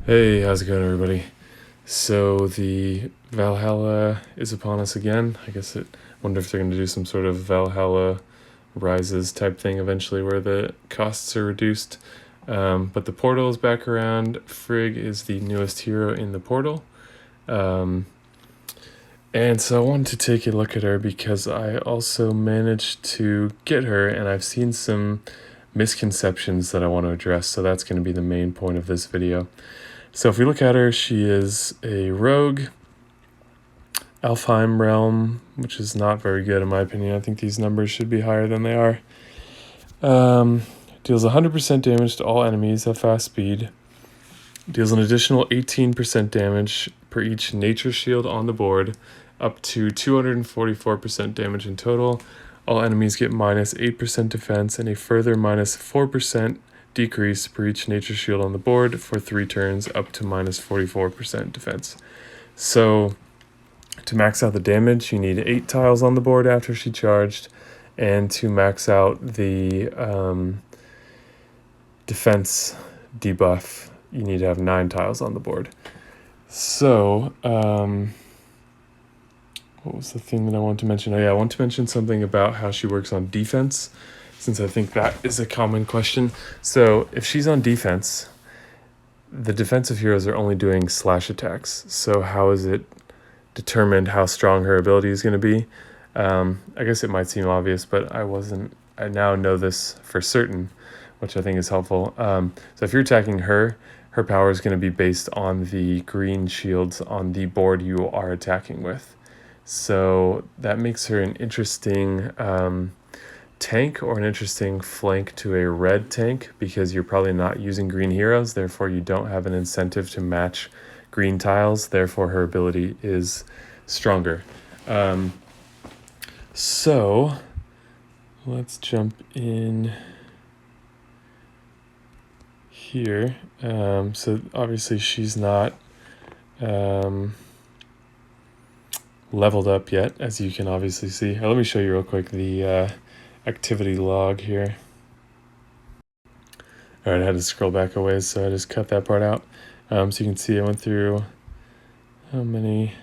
Hey, how's it going, everybody? So the Valhalla is upon us again. Wonder if they're going to do some sort of Valhalla Rises type thing eventually, where the costs are reduced. But the portal is back around. Frigg is the newest hero in the portal, and so I wanted to take a look at her because I also managed to get her, and I've seen some misconceptions that I want to address. So that's going to be the main point of this video. So if we look at her, she is a rogue, Alfheim realm, which is not very good in my opinion. I think these numbers should be higher than they are. Deals 100% damage to all enemies at fast speed. Deals an additional 18% damage per each nature shield on the board, up to 244% damage in total. All enemies get minus 8% defense and a further minus 4% decrease per each nature shield on the board for 3 turns, up to minus 44% defense. So to max out the damage, you need 8 tiles on the board after she charged, and to max out the defense debuff, you need to have 9 tiles on the board. So what was the thing that I wanted to mention? Oh yeah, I want to mention something about how she works on defense, since I think that is a common question. So if she's on defense, the defensive heroes are only doing slash attacks. So how is it determined how strong her ability is going to be? I guess it might seem obvious, but I now know this for certain, which I think is helpful. So if you're attacking her, her power is going to be based on the green shields on the board you are attacking with. So that makes her an interesting tank, or an interesting flank to a red tank, because you're probably not using green heroes, therefore you don't have an incentive to match green tiles, therefore her ability is stronger. So let's jump in here. So obviously she's not leveled up yet, as you can obviously see. Let me show you real quick the activity log here. All right, I had to scroll back a ways, so I just cut that part out. So you can see I went through how many?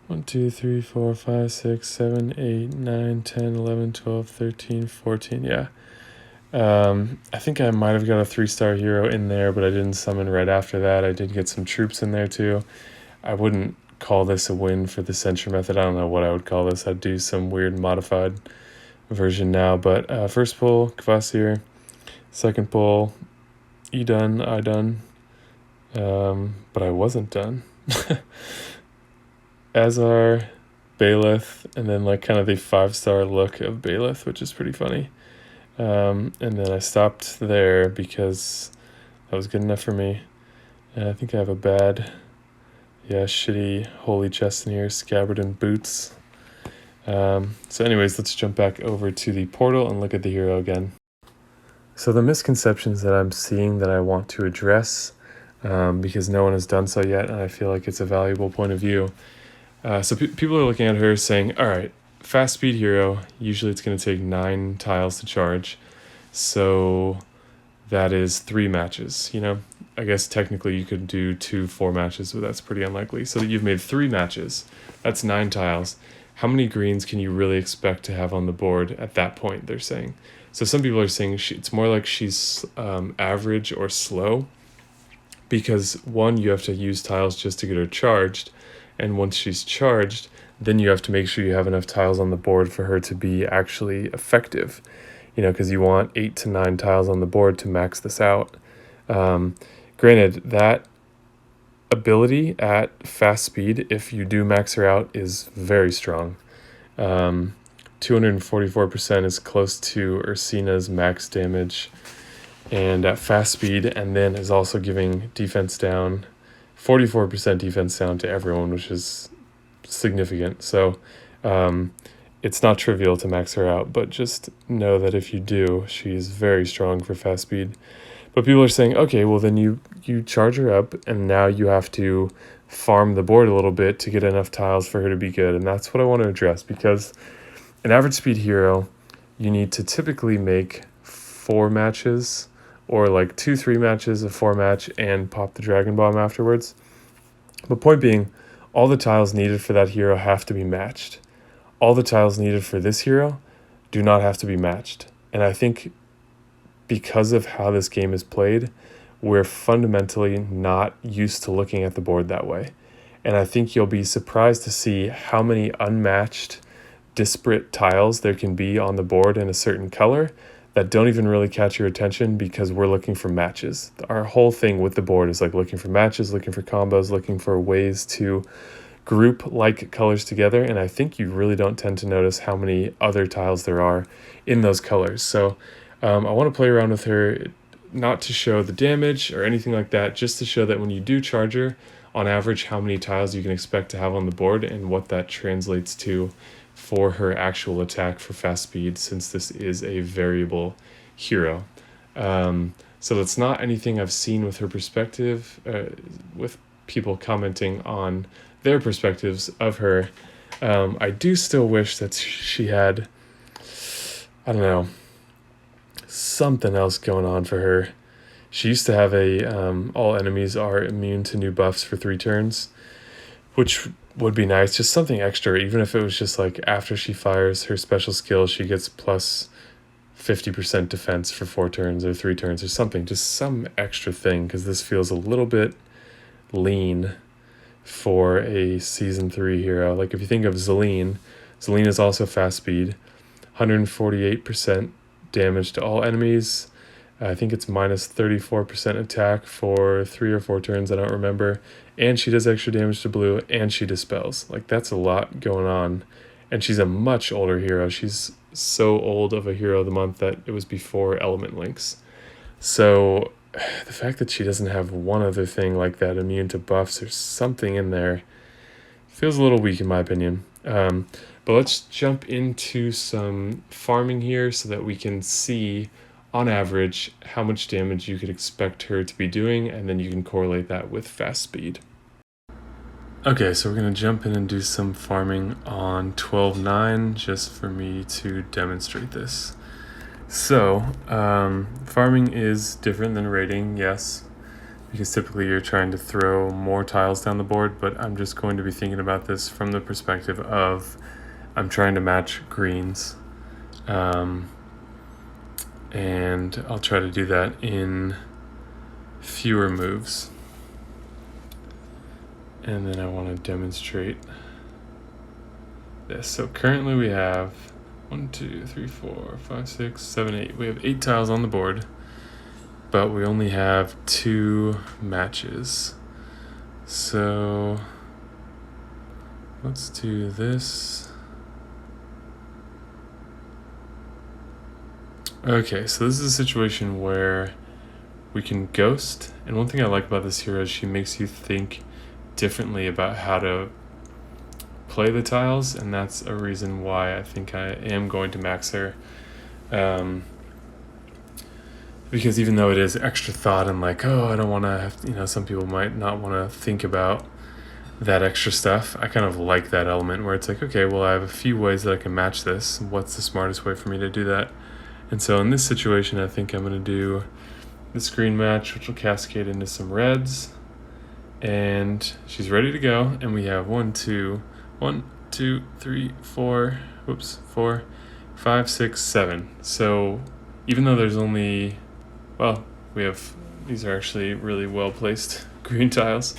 1, 2, 3, 4, 5, 6, 7, 8, 9, 10, 11, 12, 13, 14. Yeah. I think I might have got a 3-star hero in there, but I didn't summon right after that. I did get some troops in there too. I wouldn't call this a win for the Censure method. I don't know what I would call this. I'd do some weird modified version now. But first pull, Kvasir. Second pull, I done. But I wasn't done. Azar, Baelith, and then like kind of the 5-star look of Baelith, which is pretty funny. And then I stopped there because that was good enough for me. And I think I have a bad, shitty holy chest in here, scabbard and boots. So anyways, let's jump back over to the portal and look at the hero again. So the misconceptions that I'm seeing that I want to address, because no one has done so yet, and I feel like it's a valuable point of view. So people are looking at her saying, all right, fast speed hero, usually it's going to take 9 tiles to charge. So that is 3 matches, I guess technically you could do 4 matches, but that's pretty unlikely. So that you've made 3 matches, that's 9 tiles. How many greens can you really expect to have on the board at that point, they're saying. So some people are saying it's more like she's average or slow, because 1, you have to use tiles just to get her charged, and once she's charged, then you have to make sure you have enough tiles on the board for her to be actually effective, because you want 8 to 9 tiles on the board to max this out. Granted, that ability at fast speed, if you do max her out, is very strong. 244% is close to Ursina's max damage, and at fast speed, and then is also giving defense down, 44% defense down to everyone, which is significant. So it's not trivial to max her out, but just know that if you do, she's very strong for fast speed. But people are saying, okay, well then you charge her up, and now you have to farm the board a little bit to get enough tiles for her to be good. And that's what I want to address, because an average speed hero, you need to typically make 4 matches or like 2-3 matches, a 4 match, and pop the Dragon Bomb afterwards. But point being, all the tiles needed for that hero have to be matched. All the tiles needed for this hero do not have to be matched. And I think because of how this game is played, we're fundamentally not used to looking at the board that way. And I think you'll be surprised to see how many unmatched, disparate tiles there can be on the board in a certain color that don't even really catch your attention because we're looking for matches. Our whole thing with the board is like looking for matches, looking for combos, looking for ways to group like colors together. And I think you really don't tend to notice how many other tiles there are in those colors. So I want to play around with her, not to show the damage or anything like that, just to show that when you do charge her, on average, how many tiles you can expect to have on the board and what that translates to for her actual attack for fast speed, since this is a variable hero. So that's not anything I've seen with her perspective, with people commenting on their perspectives of her. I do still wish that she had, I don't know, something else going on for her. She used to have a all enemies are immune to new buffs for 3 turns, which would be nice. Just something extra, even if it was just like after she fires her special skill, she gets plus 50% defense for 4 turns or 3 turns or something. Just some extra thing, because this feels a little bit lean for a Season 3 hero. Like if you think of Zelene is also fast speed, 148% damage to all enemies. I think it's minus 34% attack for 3 or 4 turns, I don't remember. And she does extra damage to blue, and she dispels. Like, that's a lot going on. And she's a much older hero. She's so old of a hero of the month that it was before Element Links. So the fact that she doesn't have one other thing like that, immune to buffs or something in there, feels a little weak in my opinion. But let's jump into some farming here so that we can see on average how much damage you could expect her to be doing, and then you can correlate that with fast speed. Okay, so we're going to jump in and do some farming on 12.9 just for me to demonstrate this. So, farming is different than raiding, yes, because typically you're trying to throw more tiles down the board, but I'm just going to be thinking about this from the perspective of I'm trying to match greens. And I'll try to do that in fewer moves. And then I want to demonstrate this. So currently we have 1, 2, 3, 4, 5, 6, 7, 8. We have 8 tiles on the board, but we only have 2 matches. So let's do this. Okay, so this is a situation where we can ghost, and one thing I like about this hero is she makes you think differently about how to play the tiles, and that's a reason why I think I am going to max her. Because even though it is extra thought and like, oh, I don't want to have, some people might not want to think about that extra stuff, I kind of like that element where it's like, okay, well, I have a few ways that I can match this. What's the smartest way for me to do that? And so in this situation, I think I'm going to do this green match, which will cascade into some reds. And she's ready to go. And we have 1, 2, 3, 4, 5, 6, 7. So even though there's only, these are actually really well placed green tiles,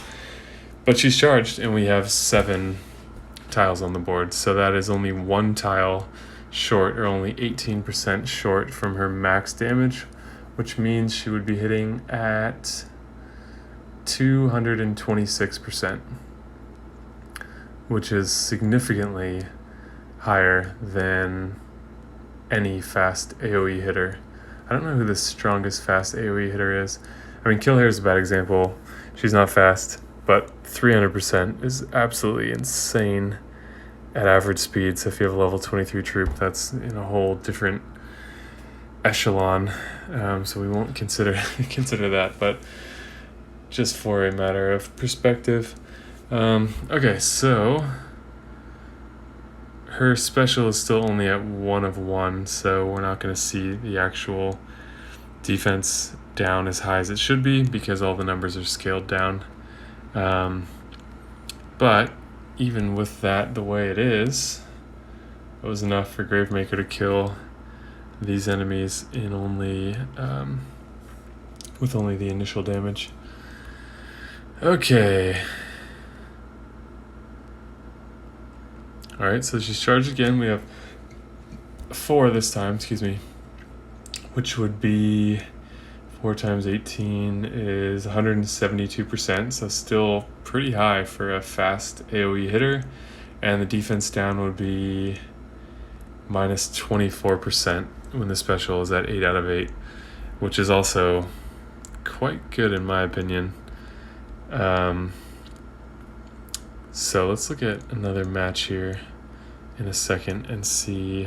but she's charged and we have 7 tiles on the board. So that is only 1 tile short, or only 18% short from her max damage, which means she would be hitting at 226%, which is significantly higher than any fast AoE hitter. I don't know who the strongest fast AoE hitter is. I mean, Killhair is a bad example. She's not fast, but 300% is absolutely insane at average speed. So if you have a level 23 troop, that's in a whole different echelon. So we won't consider that, but just for a matter of perspective. Okay, so her special is still only at 1 of 1, so we're not going to see the actual defense down as high as it should be because all the numbers are scaled down. But even with that the way it is, it was enough for Gravemaker to kill these enemies in only with only the initial damage. Okay. Alright, so she's charged again. We have 4 this time, which would be 4 times 18 is 172%, so still pretty high for a fast AoE hitter. And the defense down would be minus 24% when the special is at 8 out of 8, which is also quite good in my opinion. So let's look at another match here in a second and see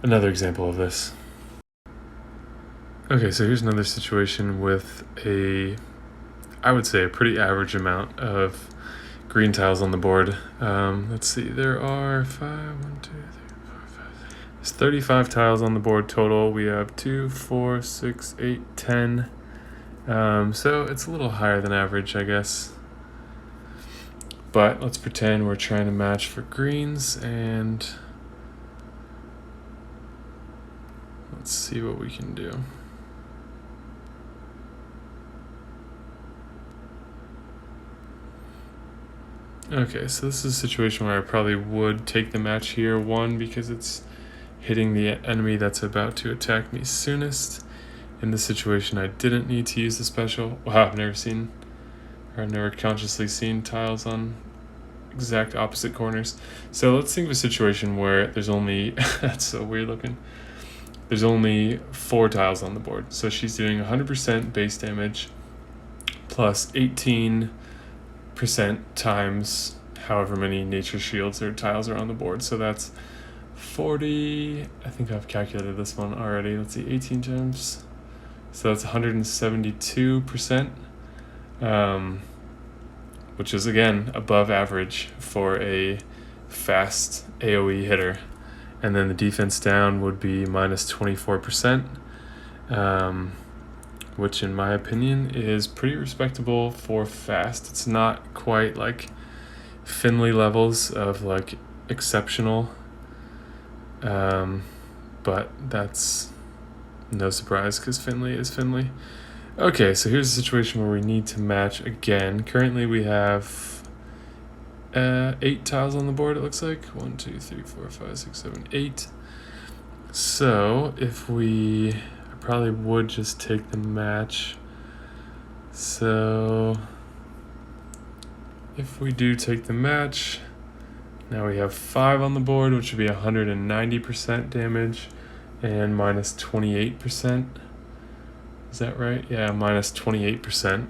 another example of this. Okay, so here's another situation with I would say a pretty average amount of green tiles on the board. Let's see, there are 35 tiles on the board total. We have 2, 4, 6, 8, 10. So it's a little higher than average, I guess. But let's pretend we're trying to match for greens, and let's see what we can do. Okay, so this is a situation where I probably would take the match here. 1, because it's hitting the enemy that's about to attack me soonest. In this situation, I didn't need to use the special. Wow, I've never consciously seen tiles on exact opposite corners. So let's think of a situation where there's only, that's so weird looking. There's only 4 tiles on the board. So she's doing 100% base damage plus 18% times however many nature shields or tiles are on the board. So that's 40, I think I've calculated this one already. Let's see, 18 times. So that's 172%, which is again above average for a fast AoE hitter. And then the defense down would be minus 24%, which in my opinion is pretty respectable for fast. It's not quite like Finley levels of like exceptional, but that's no surprise because Finley is Finley. Okay, so here's a situation where we need to match again. Currently we have 8 tiles on the board, it looks like. 1, 2, 3, 4, 5, 6, 7, 8. So if I probably would just take the match. So if we do take the match, now we have 5 on the board, which would be 190% damage and minus 28%. Is that right? Yeah, minus 28%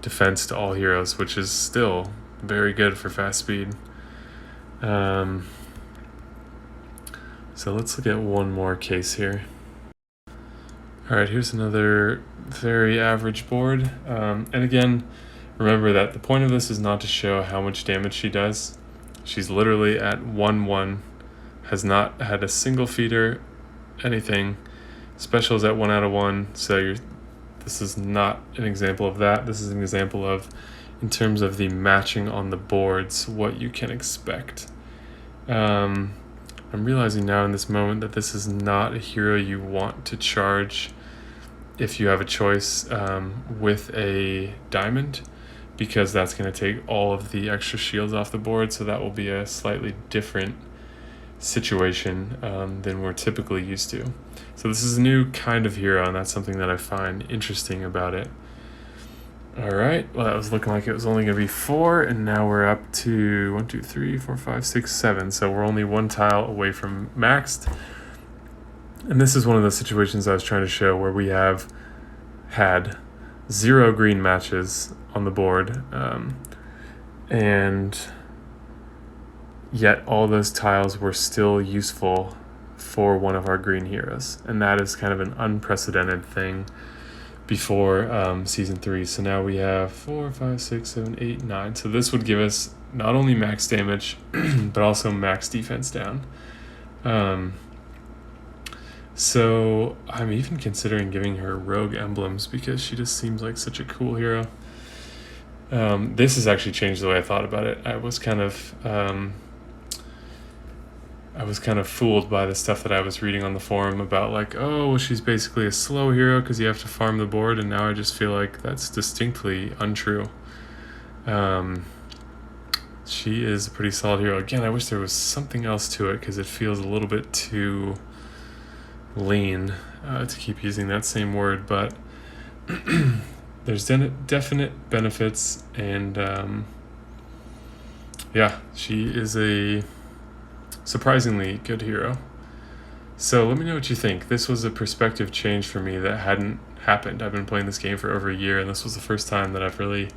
defense to all heroes, which is still very good for fast speed. So let's look at one more case here. Alright, here's another very average board. And again, remember that the point of this is not to show how much damage she does. She's literally at 1-1, has not had a single feeder, anything. Special is at 1 out of 1, so this is not an example of that. This is an example of, in terms of the matching on the boards, what you can expect. I'm realizing now in this moment that this is not a hero you want to charge if you have a choice with a diamond, because that's going to take all of the extra shields off the board, so that will be a slightly different situation than we're typically used to. So this is a new kind of hero, and that's something that I find interesting about it. Alright, well that was looking like it was only going to be 4, and now we're up to 1, 2, 3, 4, 5, 6, 7. So we're only 1 tile away from maxed. And this is one of the situations I was trying to show where we have had 0 green matches on the board, and yet all those tiles were still useful for one of our green heroes. And that is kind of an unprecedented thing before season 3. So now we have 4, 5, 6, 7, 8, 9. So this would give us not only max damage but also max defense down, So I'm even considering giving her rogue emblems because she just seems like such a cool hero. This has actually changed the way I thought about it. I was kind of fooled by the stuff that I was reading on the forum about like, oh, well, she's basically a slow hero because you have to farm the board, and now I just feel like that's distinctly untrue. She is a pretty solid hero. Again, I wish there was something else to it because it feels a little bit too lean to keep using that same word, but there's definite benefits, and yeah, she is a surprisingly good hero. So let me know what you think. This was a perspective change for me that hadn't happened. I've been playing this game for over a year, and this was the first time that I've really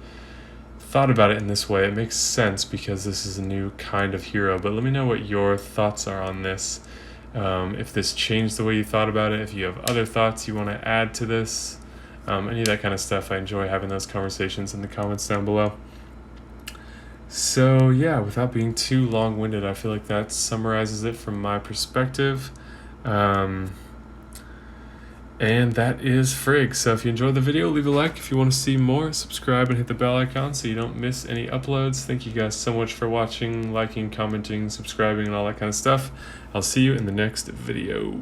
thought about it in this way. It makes sense because this is a new kind of hero, but let me know what your thoughts are on this. If this changed the way you thought about it, if you have other thoughts you want to add to this, any of that kind of stuff. I enjoy having those conversations in the comments down below. So yeah, without being too long-winded, I feel like that summarizes it from my perspective. And that is Frigg. So if you enjoyed the video, leave a like. If you want to see more, subscribe and hit the bell icon so you don't miss any uploads. Thank you guys so much for watching, liking, commenting, subscribing, and all that kind of stuff. I'll see you in the next video.